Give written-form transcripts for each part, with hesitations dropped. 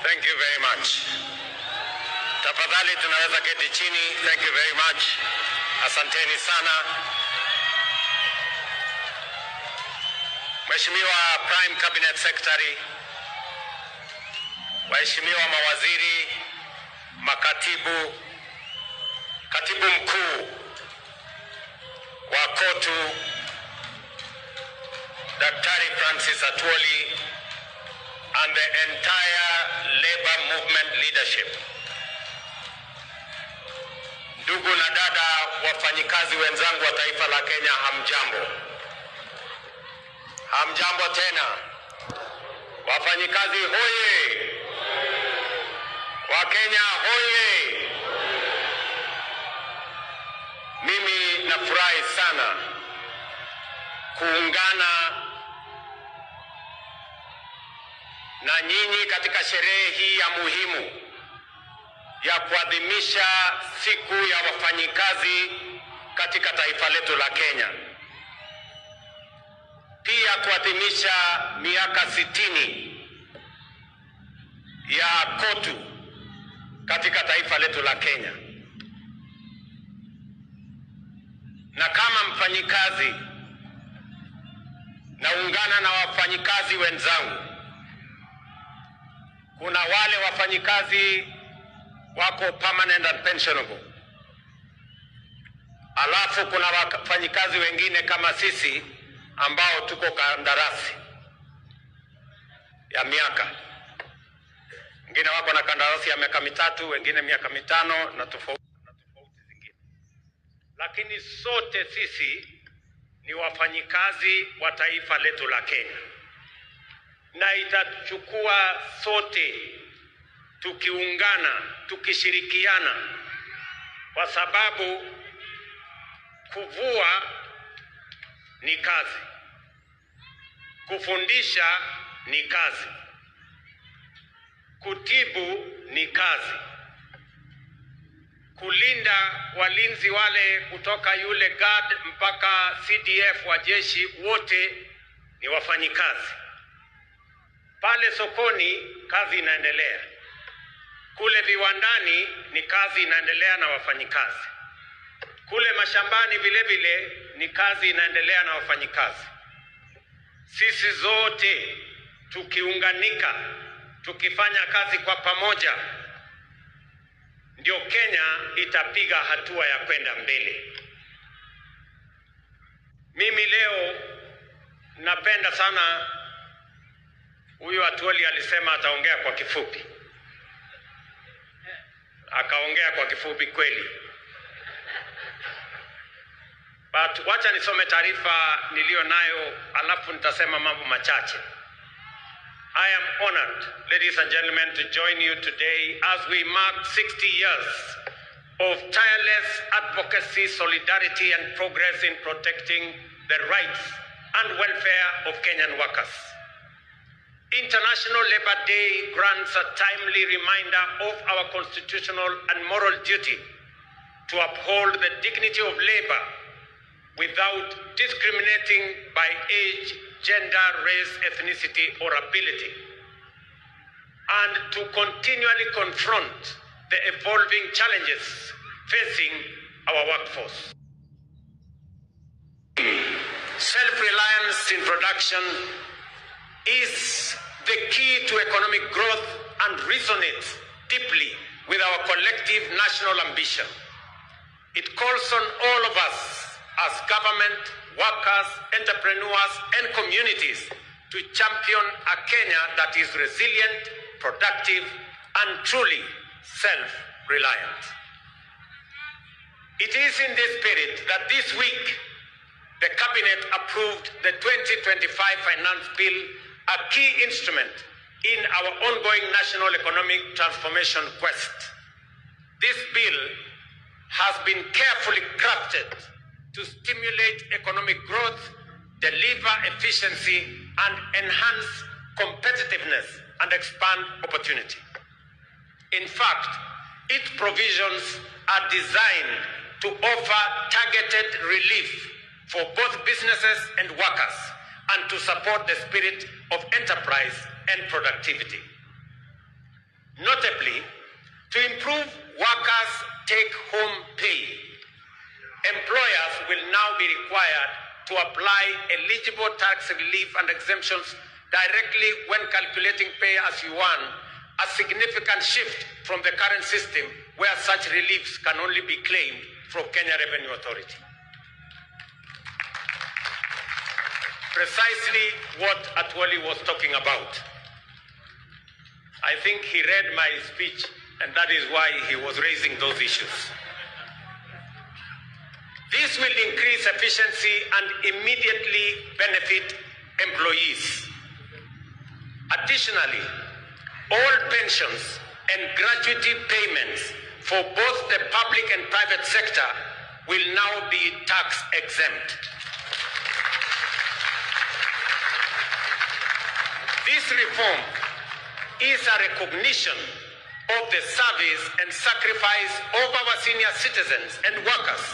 Thank you very much. Tafadhali tunaweza keti chini. Thank you very much. Asanteni sana. Mheshimiwa Prime Cabinet Secretary, waheshimiwa mawaziri, makatibu, katibu mkuu wa KOTU, Daktari Francis Atwoli, and the entire labor movement leadership. Ndugu na dada wafanyikazi wenzangu wa taifa la Kenya, hamjambo. Hamjambo tena. Wafanyikazi hoye. Wakenya hoye. Mimi nafurahi sana kuungana na nyinyi katika sherehe hii ya muhimu ya kuadhimisha siku ya wafanyikazi katika taifa letu la Kenya. Pia kuadhimisha miaka 60 ya KOTU katika taifa letu la Kenya. Na kama mfanyikazi, naungana na wafanyikazi wenzangu. Kuna wale wafanyikazi wako permanent and pensionable. Alafu kuna wafanyikazi wengine kama sisi ambao tuko kandarasi ya miaka. Wengine wako na kandarasi ya miaka 3, wengine miaka 5 na tofauti zingine. Lakini sote sisi ni wafanyikazi wa taifa letu la Kenya. Na itachukua sote tukiungana, tukishirikiana, kwa sababu kuvua ni kazi, kufundisha ni kazi, kutibu ni kazi, kulinda walinzi wale kutoka yule guard mpaka CDF wa jeshi, wote ni wafanyikazi. Pale sokoni kazi inaendelea. Kule viwandani ni kazi inaendelea na wafanyikazi. Kule mashambani vile vile ni kazi inaendelea na wafanyikazi. Sisi zote tukiunganika, tukifanya kazi kwa pamoja, ndio Kenya itapiga hatua ya kwenda mbele. Mimi leo napenda sana, huyu Atwoli alisema ataongea kwa kifupi. Akaongea kwa kifupi kweli. But wacha nisome taarifa nilio nayo, alafu nitasema mambo machache. I am honored, ladies and gentlemen, to join you today as we mark 60 years of tireless advocacy, solidarity, and progress in protecting the rights and welfare of Kenyan workers. International Labour Day grants a timely reminder of our constitutional and moral duty to uphold the dignity of labor without discriminating by age, gender, race, ethnicity, or ability, and to continually confront the evolving challenges facing our workforce. Self-reliance in production is the key to economic growth and resonates deeply with our collective national ambition. It calls on all of us as government, workers, entrepreneurs, and communities to champion a Kenya that is resilient, productive, and truly self-reliant. It is in this spirit that this week the Cabinet approved the 2025 Finance Bill, a key instrument in our ongoing national economic transformation quest. This bill has been carefully crafted to stimulate economic growth, deliver efficiency, and enhance competitiveness and expand opportunity. In fact, its provisions are designed to offer targeted relief for both businesses and workers, and to support the spirit of enterprise and productivity. to apply eligible tax relief and exemptions directly when calculating pay as you earn, a significant shift from the current system where such reliefs can only be claimed from Kenya Revenue Authority. Precisely what Atwoli was talking about. I think he read my speech, and that is why he was raising those issues. This will increase efficiency and immediately benefit employees. Additionally, all pensions and gratuity payments for both the public and private sector will now be tax exempt. This reform is a recognition of the service and sacrifice of our senior citizens and workers,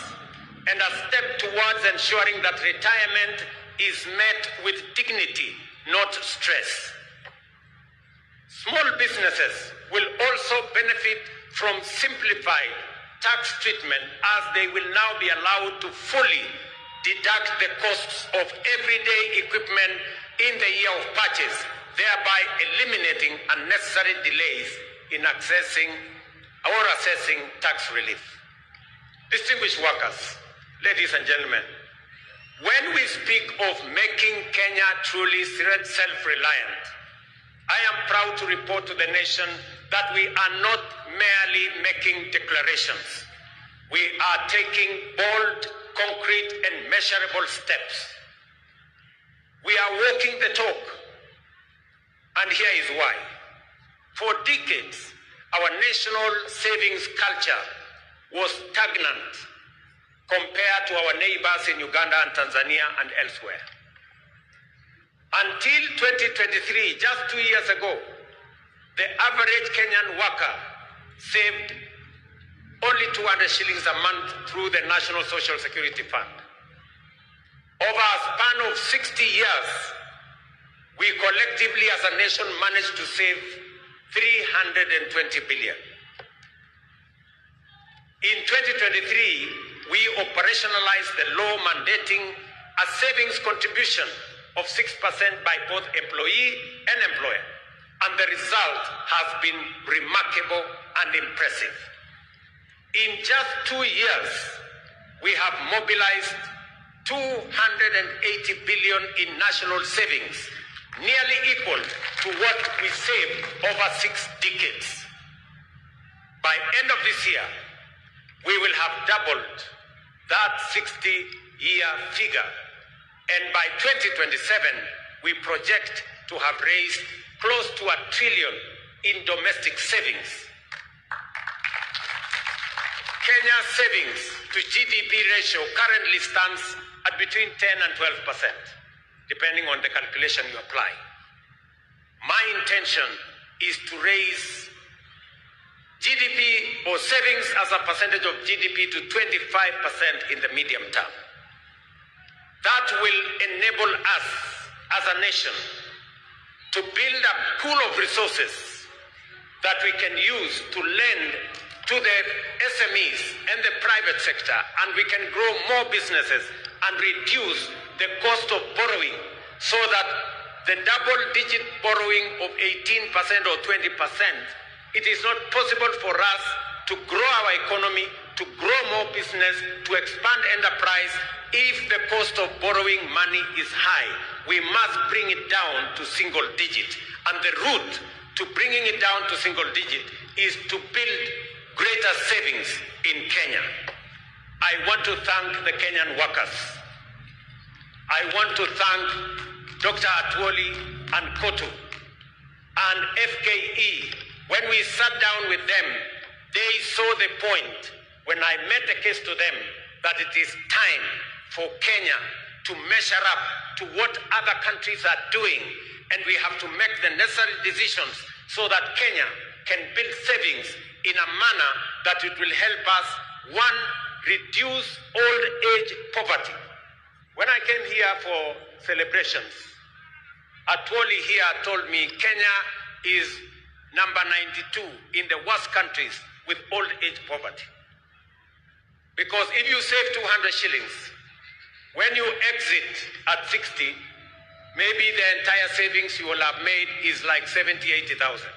and a step towards ensuring that retirement is met with dignity, not stress. Small businesses will also benefit from simplified tax treatment, as they will now be allowed to fully deduct the costs of everyday equipment in the year of purchase, thereby eliminating unnecessary delays in accessing or assessing tax relief. Distinguished workers, ladies and gentlemen, when we speak of making Kenya truly self-reliant, I am proud to report to the nation that we are not merely making declarations. We are taking bold, concrete, and measurable steps. We are walking the talk, and here is why. For decades, our national savings culture was stagnant compared to our neighbors in Uganda and Tanzania and elsewhere. Until 2023, just 2 years ago, the average Kenyan worker saved only 200 shillings a month through the National Social Security Fund. Over a span of 60 years, we collectively as a nation managed to save 320 billion. In 2023, we operationalized the law mandating a savings contribution of 6% by both employee and employer, and the result has been remarkable and impressive. In just 2 years, we have mobilized 280 billion in national savings, nearly equal to what we saved over 6 decades. By end of this year, we will have doubled that 60-year figure, and by 2027, we project to have raised close to $1 trillion in domestic savings. Kenya's savings to GDP ratio currently stands at between 10 and 12%, depending on the calculation you apply. My intention is to raise GDP or savings as a percentage of GDP to 25% in the medium term. That will enable us as a nation to build a pool of resources that we can use to lend to the SMEs and the private sector, and we can grow more businesses and reduce the cost of borrowing, so that the double-digit borrowing of 18% or 20%, it is not possible for us to grow our economy, to grow more business, to expand enterprise, if the cost of borrowing money is high. We must bring it down to single digit. And the route to bringing it down to single digit is to build greater savings in Kenya. I want to thank the Kenyan workers. I want to thank Dr. Atwoli and Kotu and FKE. When we sat down with them, they saw the point when I made the case to them that it is time for Kenya to measure up to what other countries are doing, and we have to make the necessary decisions so that Kenya can build savings in a manner that it will help us, one, reduce old age poverty. When I came here for celebrations, Atwoli here told me Kenya is number 92 in the worst countries with old age poverty. Because if you save 200 shillings, When you exit at 60, maybe the entire savings you will have made is like 70, 80,000.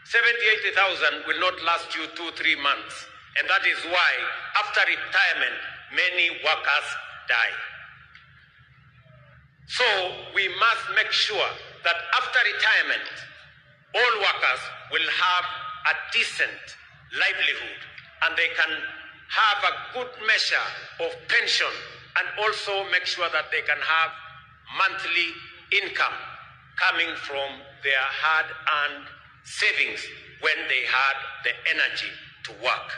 70, 80,000 will not last you 2-3 months. And that is why, after retirement, many workers die. So we must make sure that after retirement, all workers will have a decent livelihood and they can have a good measure of pension and also make sure that they can have monthly income coming from their hard-earned savings when they had the energy to work.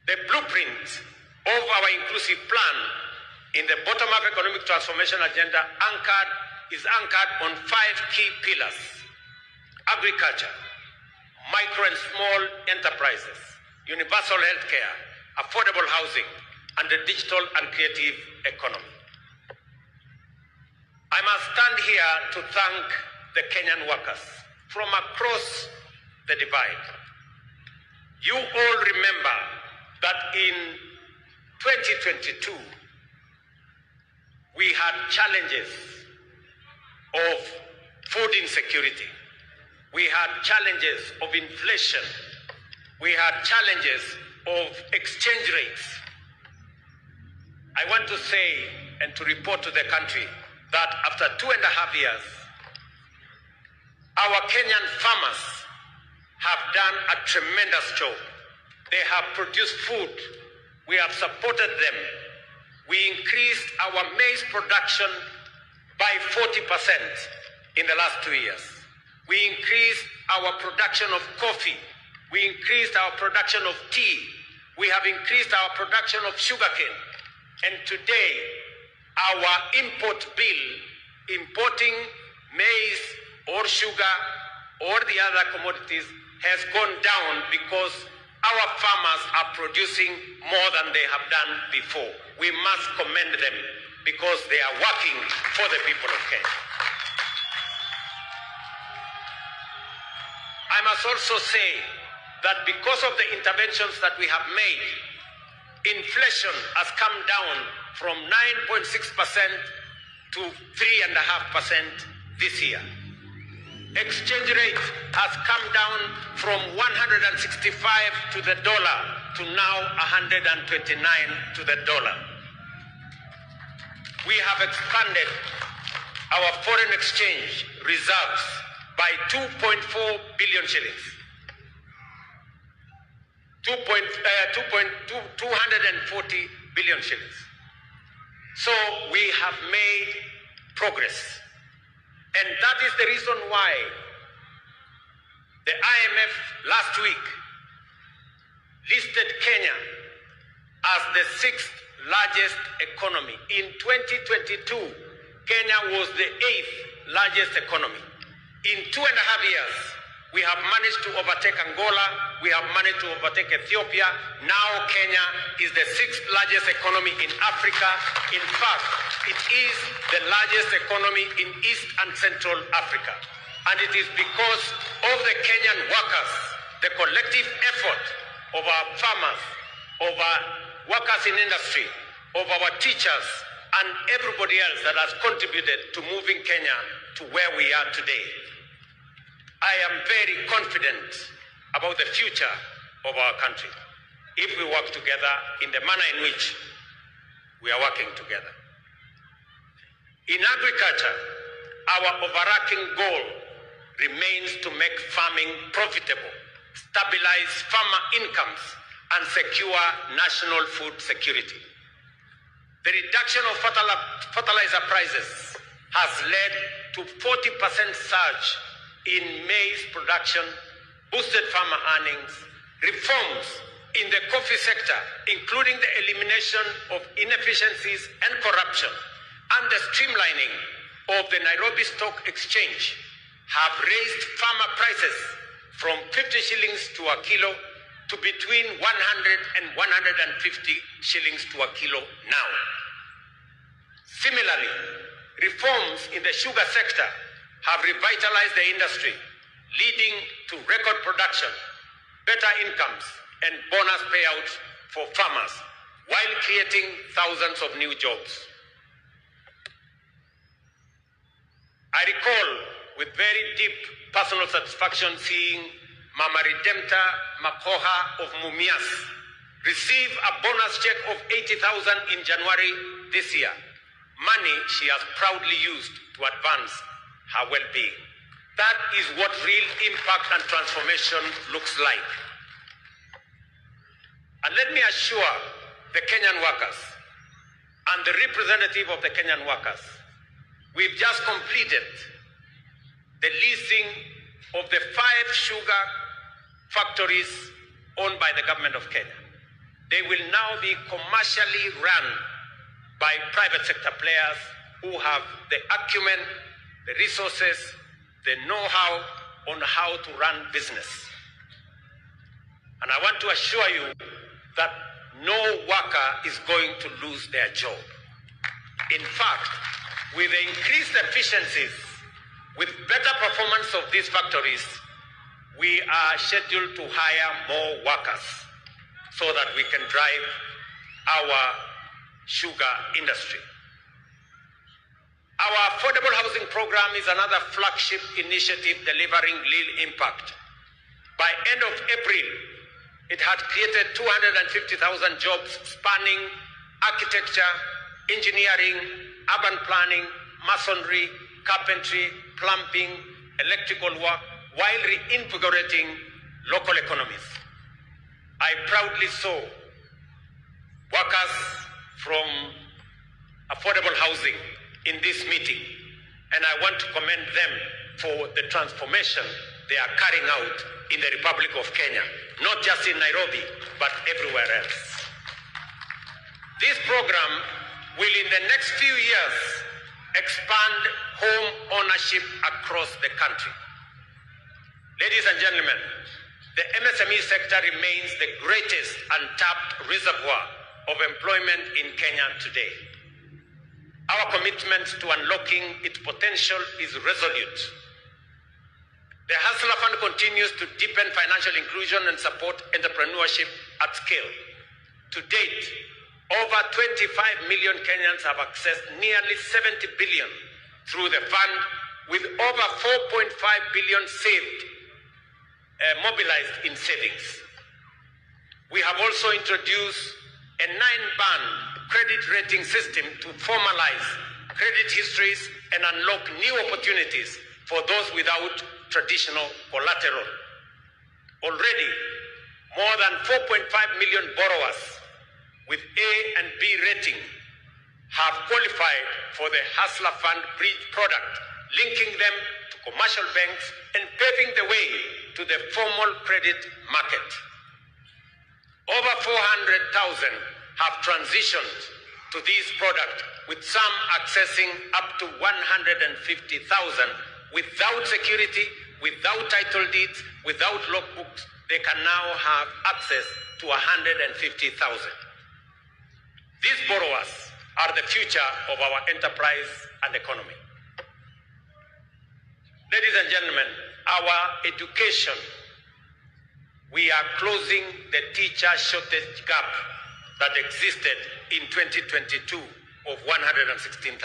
The blueprint of our inclusive plan in the bottom-up economic transformation agenda is anchored on 5 key pillars: agriculture, micro and small enterprises, universal health care, affordable housing, and the digital and creative economy. I must stand here to thank the Kenyan workers from across the divide. You all remember that in 2022, we had challenges of food insecurity. We had challenges of inflation. We had challenges of exchange rates. I want to say and to report to the country that after 2.5 years, our Kenyan farmers have done a tremendous job. They have produced food. We have supported them. We increased our maize production by 40% in the last 2 years. We increased our production of coffee. We increased our production of tea. We have increased our production of sugarcane. And today, our import bill, importing maize or sugar or the other commodities, has gone down because our farmers are producing more than they have done before. We must commend them because they are working for the people of Kenya. I must also say that because of the interventions that we have made, inflation has come down from 9.6% to 3.5% this year. Exchange rate has come down from 165 to the dollar to now 129 to the dollar. We have expanded our foreign exchange reserves by 2.4 billion shillings. 240 billion shillings. So we have made progress. And that is the reason why the IMF last week listed Kenya as the 6th largest economy. In 2022, Kenya was the 8th largest economy. In 2.5 years, we have managed to overtake Angola, we have managed to overtake Ethiopia. Now Kenya is the 6th largest economy in Africa. In fact, it is the largest economy in East and Central Africa. And it is because of the Kenyan workers, the collective effort of our farmers, of our workers in industry, of our teachers, and everybody else that has contributed to moving Kenya to where we are today. I am very confident about the future of our country if we work together in the manner in which we are working together. In agriculture, our overarching goal remains to make farming profitable, stabilize farmer incomes, and secure national food security. The reduction of fertilizer prices has led to 40% surge in maize production, boosted farmer earnings, reforms in the coffee sector, including the elimination of inefficiencies and corruption, and the streamlining of the Nairobi Stock Exchange have raised farmer prices from 50 shillings to a kilo to between 100 and 150 shillings to a kilo now. Similarly, reforms in the sugar sector have revitalized the industry, leading to record production, better incomes, and bonus payouts for farmers, while creating thousands of new jobs. I recall with very deep personal satisfaction seeing Mama Redempta Makoha of Mumias receive a bonus check of 80,000 in January this year, money she has proudly used to advance her well-being. That is what real impact and transformation looks like. And let me assure the Kenyan workers and the representative of the Kenyan workers, we've just completed the leasing of the 5 sugar factories owned by the government of Kenya. They will now be commercially run by private sector players who have the acumen, the resources, the know-how on how to run business. And I want to assure you that no worker is going to lose their job. In fact, with the increased efficiencies, with better performance of these factories, we are scheduled to hire more workers so that we can drive our sugar industry. Our affordable housing program is another flagship initiative delivering real impact. By end of April, it had created 250,000 jobs spanning architecture, engineering, urban planning, masonry, carpentry, plumbing, electrical work, while reinvigorating local economies. I proudly saw workers from affordable housing in this meeting, and I want to commend them for the transformation they are carrying out in the Republic of Kenya, not just in Nairobi, but everywhere else. This program will in the next few years expand home ownership across the country. Ladies and gentlemen, the MSME sector remains the greatest untapped reservoir of employment in Kenya today. Our commitment to unlocking its potential is resolute. The Hustler Fund continues to deepen financial inclusion and support entrepreneurship at scale. To date, over 25 million Kenyans have accessed nearly 70 billion through the fund, with over 4.5 billion mobilized in savings. We have also introduced a 9-band credit rating system to formalize credit histories and unlock new opportunities for those without traditional collateral. Already, more than 4.5 million borrowers with A and B rating have qualified for the Hustler Fund Bridge product, linking them to commercial banks and paving the way to the formal credit market. Over 400,000 have transitioned to this product, with some accessing up to 150,000 without security, without title deeds, without logbooks. They can now have access to 150,000. These borrowers are the future of our enterprise and economy. Ladies and gentlemen, our education, we are closing the teacher shortage gap that existed in 2022 of 116,000.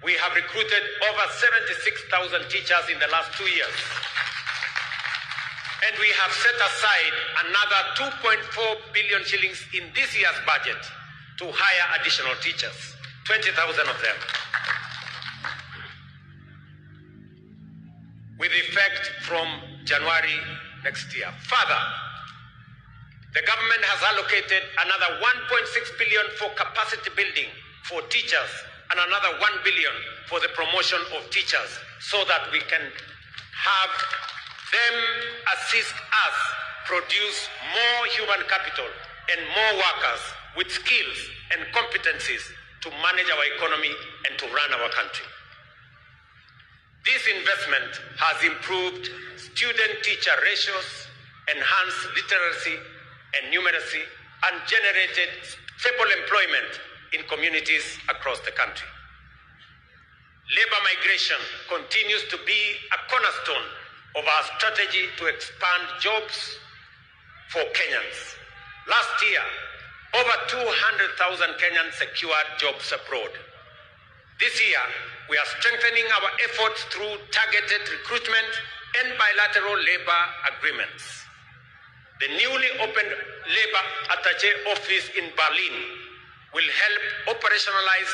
We have recruited over 76,000 teachers in the last 2 years. And we have set aside another 2.4 billion shillings in this year's budget to hire additional teachers, 20,000 of them, with effect from January next year. Further, the government has allocated another 1.6 billion for capacity building for teachers and another 1 billion for the promotion of teachers, so that we can have them assist us produce more human capital and more workers with skills and competencies to manage our economy and to run our country. This investment has improved student-teacher ratios, enhanced literacy and numeracy, and generated stable employment in communities across the country. Labor migration continues to be a cornerstone of our strategy to expand jobs for Kenyans. Last year, over 200,000 Kenyans secured jobs abroad. This year, we are strengthening our efforts through targeted recruitment and bilateral labor agreements. The newly opened Labor Attaché office in Berlin will help operationalize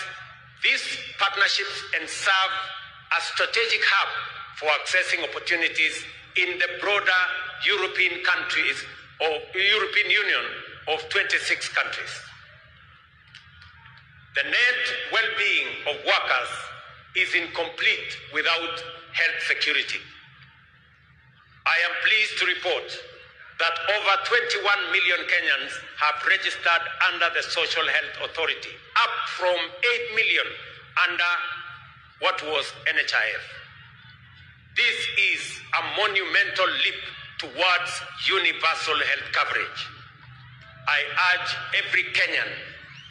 these partnerships and serve as strategic hub for accessing opportunities in the broader European countries or European Union of 26 countries. The net well-being of workers is incomplete without health security. I am pleased to report that over 21 million Kenyans have registered under the Social Health Authority, up from 8 million under what was NHIF. This is a monumental leap towards universal health coverage. I urge every Kenyan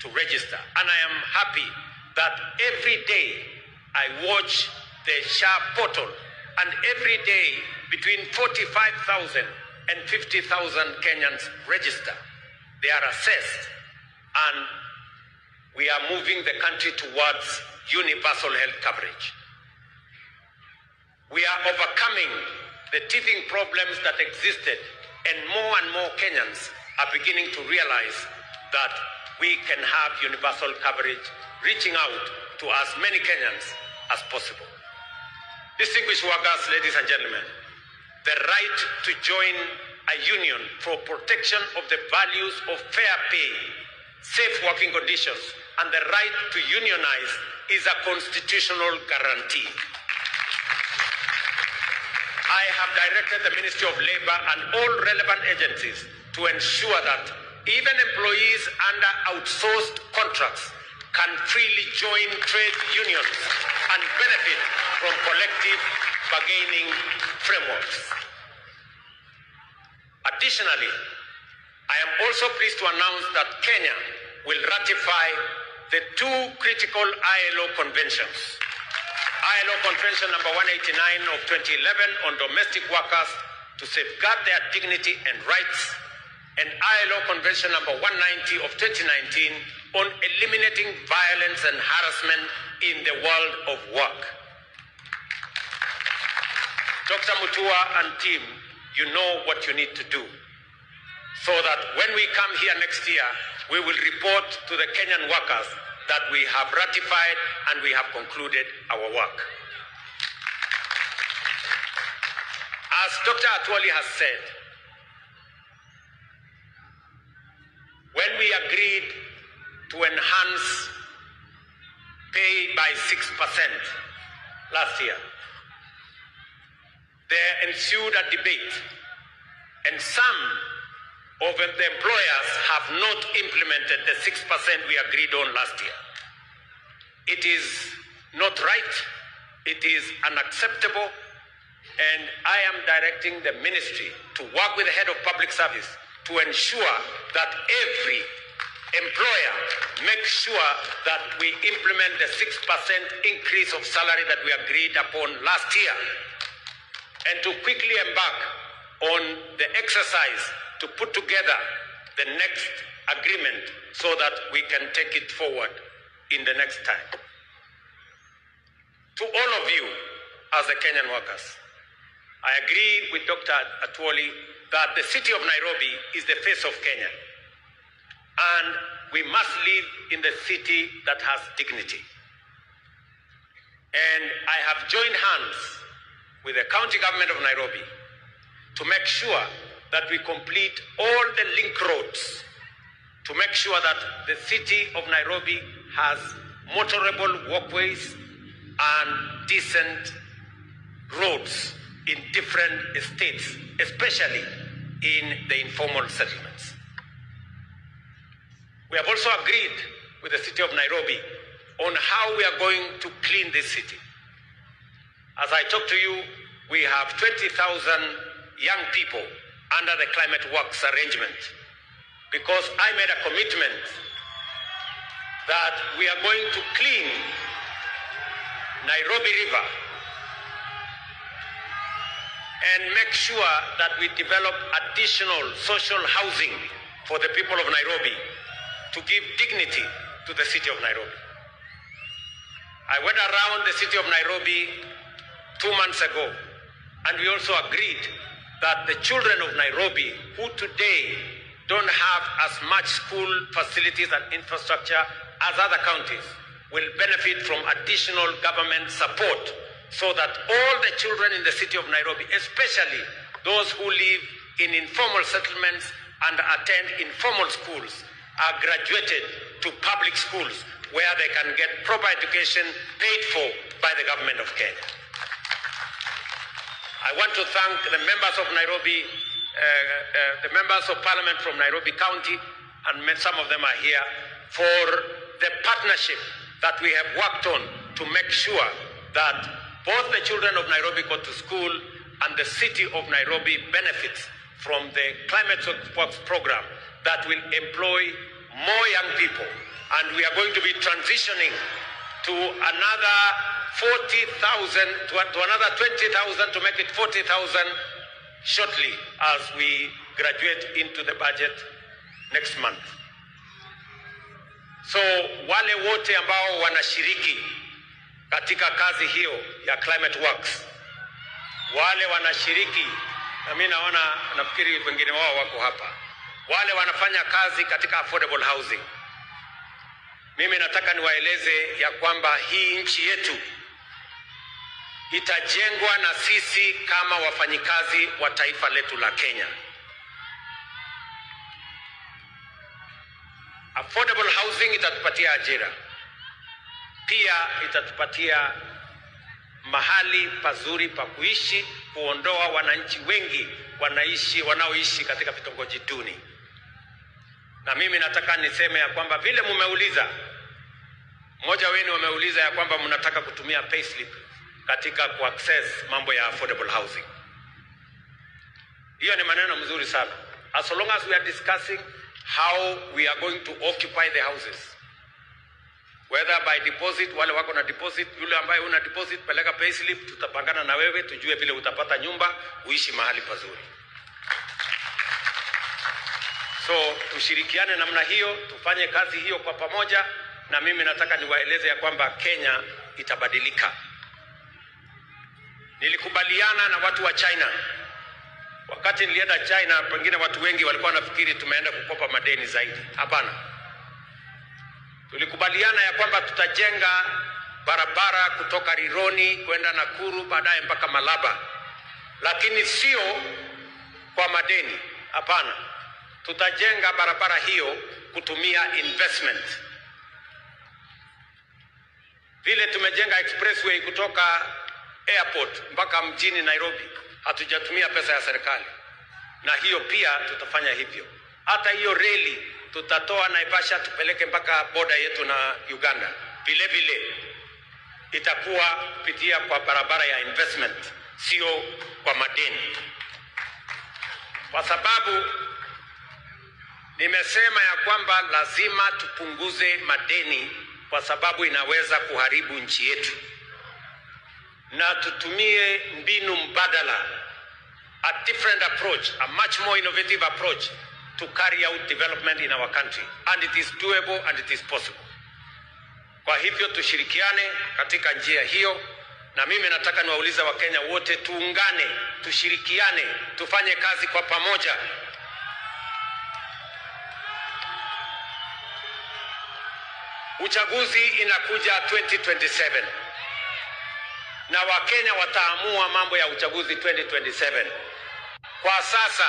to register, and I am happy that every day I watch the SHA portal, and every day between 45,000 and 50,000 Kenyans register. They are assessed, and we are moving the country towards universal health coverage. We are overcoming the teething problems that existed, and more Kenyans are beginning to realize that we can have universal coverage, reaching out to as many Kenyans as possible. Distinguished workers, ladies and gentlemen, the right to join a union for protection of the values of fair pay, safe working conditions, and the right to unionize is a constitutional guarantee. I have directed the Ministry of Labor and all relevant agencies to ensure that even employees under outsourced contracts can freely join trade unions and benefit from collective bargaining frameworks. Additionally, I am also pleased to announce that Kenya will ratify the two critical ILO conventions. ILO Convention number 189 of 2011 on domestic workers to safeguard their dignity and rights, and ILO Convention number 190 of 2019 on eliminating violence and harassment in the world of work. Dr. Mutua and team, you know what you need to do, so that when we come here next year, we will report to the Kenyan workers that we have ratified and we have concluded our work. As Dr. Atwoli has said, when we agreed to enhance pay by 6% last year, there ensued a debate, and some of the employers have not implemented the 6% we agreed on last year. It is not right, it is unacceptable, and I am directing the ministry to work with the head of public service to ensure that every employer makes sure that we implement the 6% increase of salary that we agreed upon last year, and to quickly embark on the exercise to put together the next agreement so that we can take it forward in the next time. To all of you as the Kenyan workers, I agree with Dr. Atwoli that the city of Nairobi is the face of Kenya, and we must live in the city that has dignity. And I have joined hands with the county government of Nairobi to make sure that we complete all the link roads to make sure that the city of Nairobi has motorable walkways and decent roads in different estates, especially in the informal settlements. We have also agreed with the city of Nairobi on how we are going to clean this city. As I talk to you, we have 20,000 young people under the climate works arrangement, because I made a commitment that we are going to clean Nairobi River and make sure that we develop additional social housing for the people of Nairobi to give dignity to the city of Nairobi. I went around the city of Nairobi 2 months ago, and we also agreed that the children of Nairobi, who today don't have as much school facilities and infrastructure as other counties, will benefit from additional government support so that all the children in the city of Nairobi, especially those who live in informal settlements and attend informal schools, are graduated to public schools where they can get proper education paid for by the government of Kenya. I want to thank the members of Nairobi, the members of parliament from Nairobi County, and some of them are here, for the partnership that we have worked on to make sure that both the children of Nairobi go to school and the city of Nairobi benefits from the Climate Works program that will employ more young people. And we are going to be transitioning to another 40,000, to another 20,000 to make it 40,000 shortly as we graduate into the budget next month. So wale wote ambao wanashiriki katika kazi hiyo ya Climate Works, wale wanashiriki, na mimi nafikiri wengine wao wako hapa, wale wanafanya kazi katika affordable housing, mimi nataka niwaeleze ya kwamba hii nchi yetu itajengwa na sisi kama wafanyikazi wa taifa letu la Kenya. Affordable housing itatupatia ajira, pia itatupatia mahali pazuri pa kuishi, kuondoa wananchi wengi wanaoishi katika vitongoji duni. Na mimi nataka niseme ya kwamba vile mumeuliza, mmoja wenu wameuliza ya kwamba mnataka kutumia payslip katika kuaccess mambo ya affordable housing. Hiyo ni maneno mzuri sana. As long as we are discussing how we are going to occupy the houses, whether by deposit, wale wako na deposit, yule ambaye una deposit peleka payslip, tutapangana na wewe tujue vile utapata nyumba uishi mahali pazuri. So tushirikiane namna hiyo, tufanye kazi hiyo kwa pamoja, na mimi nataka niwaeleze ya kwamba Kenya itabadilika. Nilikubaliana na watu wa China. Wakati nilienda China, pengine watu wengi walikuwa wanafikiri tumeenda kukopa madeni zaidi. Hapana. Tulikubaliana ya kwamba tutajenga barabara kutoka Rironi kwenda Nakuru baadaye mpaka Malaba. Lakini sio kwa madeni. Hapana. Tutajenga barabara hiyo kutumia investment. Vile tumejenga expressway kutoka airport mpaka mjini Nairobi, hatujatumia pesa ya serikali. Na hiyo pia tutafanya hivyo. Hata hiyo reli tutatoa Naivasha tupeleke mpaka border yetu na Uganda. Vile vile itakuwa kupitia kwa barabara ya investment, sio kwa madeni. Kwa sababu nimesema ya kwamba lazima tupunguze madeni, kwa sababu inaweza kuharibu nchi yetu. Na tutumie mbinu mbadala, a different approach, a much more innovative approach to carry out development in our country. And it is doable and it is possible. Kwa hivyo tushirikiane katika njia hiyo, na mimi nataka niwaulize Wakenya wote tuungane, tushirikiane, tufanye kazi kwa pamoja. Uchaguzi inakuja 2027. Na Wakenya wataamua mambo ya uchaguzi 2027. Kwa sasa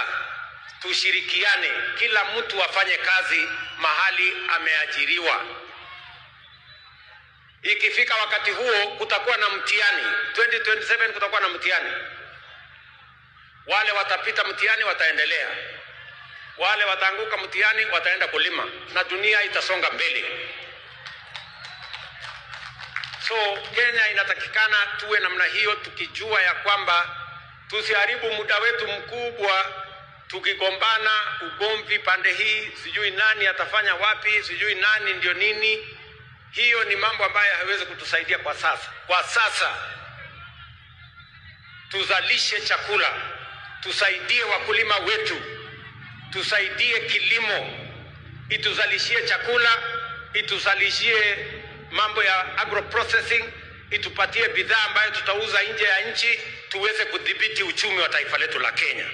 tushirikiane, kila mtu afanye kazi mahali ameajiriwa. Ikifika wakati huo kutakuwa na mtihani. 2027 kutakuwa na mtihani. Wale watapita mtihani wataendelea. Wale wataanguka mtihani wataenda kulima, na dunia itasonga mbele. So Kenya inatakikana tuwe namna hiyo, tukijua ya kwamba tusiharibu muda wetu mkubwa tukigombana, ugomvi pande hii, sijui nani atafanya wapi, sijui nani ndio nini. Hiyo ni mambo ambayo haiwezi kutusaidia kwa sasa. Kwa sasa tuzalishe chakula, tusaidie wakulima wetu, tusaidie kilimo, ituzalishie chakula, ituzalishie mambo ya agro processing, itupatie bidhaa ambayo tutauza nje ya nchi, tuweze kudhibiti uchumi wa taifa letu la Kenya.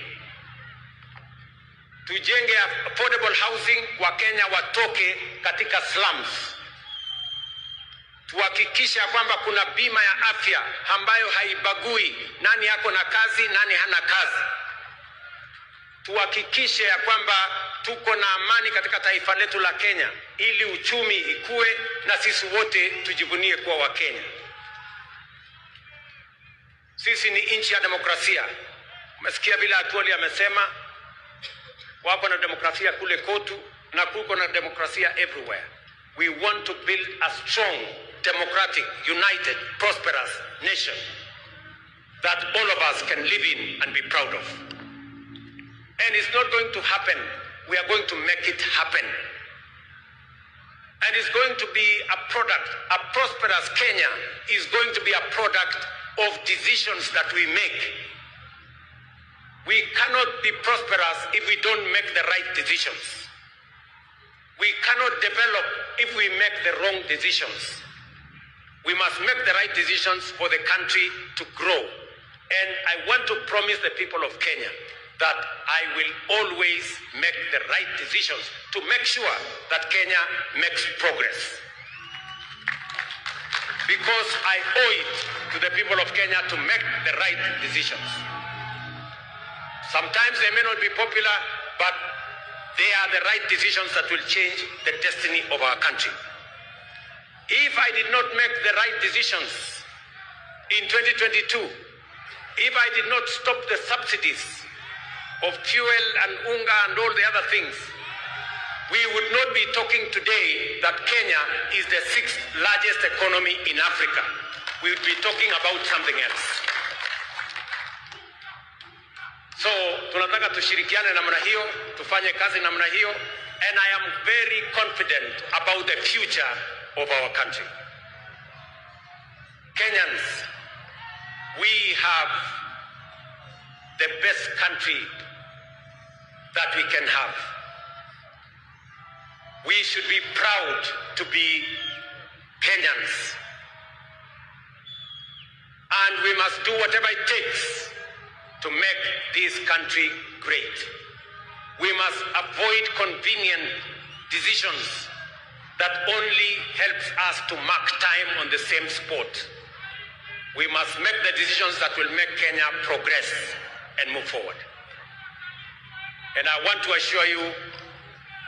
Tujenge affordable housing, wa Kenya watoke katika slums. Tuhakikisha kwamba kuna bima ya afya ambayo haibagui nani yako na kazi, nani hana kazi. Tuhakikishe ya kwamba tuko na amani katika taifa letu la Kenya ili uchumi ikue na sisi wote tujivunie kuwa wa Kenya. Sisi ni nchi ya demokrasia. Umesikia bila Atwoli amesema wako na demokrasia kule Kotu na kuko na demokrasia everywhere. We want to build a strong, democratic, united, prosperous nation that all of us can live in and be proud of. And it's not going to happen. We are going to make it happen. And it's going to be a product. A prosperous Kenya is going to be a product of decisions that we make. We cannot be prosperous if we don't make the right decisions. We cannot develop if we make the wrong decisions. We must make the right decisions for the country to grow. And I want to promise the people of Kenya that I will always make the right decisions to make sure that Kenya makes progress. Because I owe it to the people of Kenya to make the right decisions. Sometimes they may not be popular, but they are the right decisions that will change the destiny of our country. If I did not make the right decisions in 2022, if I did not stop the subsidies of fuel and unga and all the other things, we would not be talking today that Kenya is the 6th largest economy in Africa. We would be talking about something else. So, tunataka tushirikiane namna hiyo, tufanye kazi namna hiyo, and I am very confident about the future of our country. Kenyans, we have the best country that we can have. We should be proud to be Kenyans. And we must do whatever it takes to make this country great. We must avoid convenient decisions that only helps us to mark time on the same spot. We must make the decisions that will make Kenya progress and move forward. And I want to assure you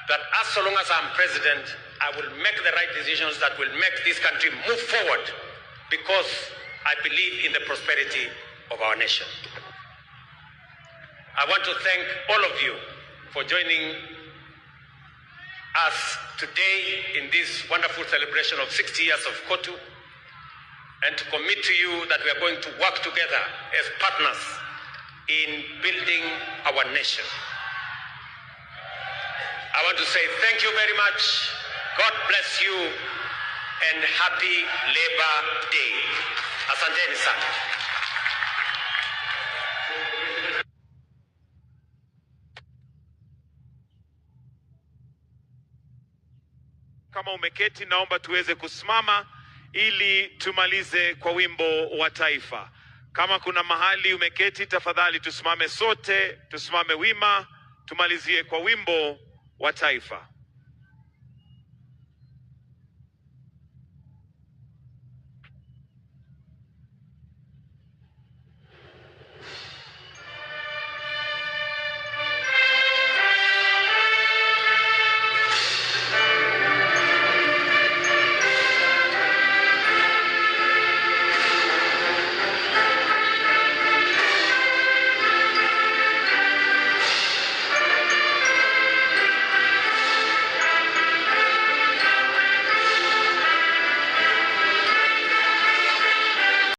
that as long as I'm president, I will make the right decisions that will make this country move forward, because I believe in the prosperity of our nation. I want to thank all of you for joining us today in this wonderful celebration of 60 years of Kotu, and to commit to you that we are going to work together as partners in building our nation. I want to say thank you very much. God bless you, and happy Labor Day. Asanteni sana. Kama umeketi, naomba tuweze kusimama ili tumalize kwa wimbo wa taifa. Kama kuna mahali umeketi, tafadhali tusimame sote, tusimame wima, tumalizie kwa wimbo wa taifa.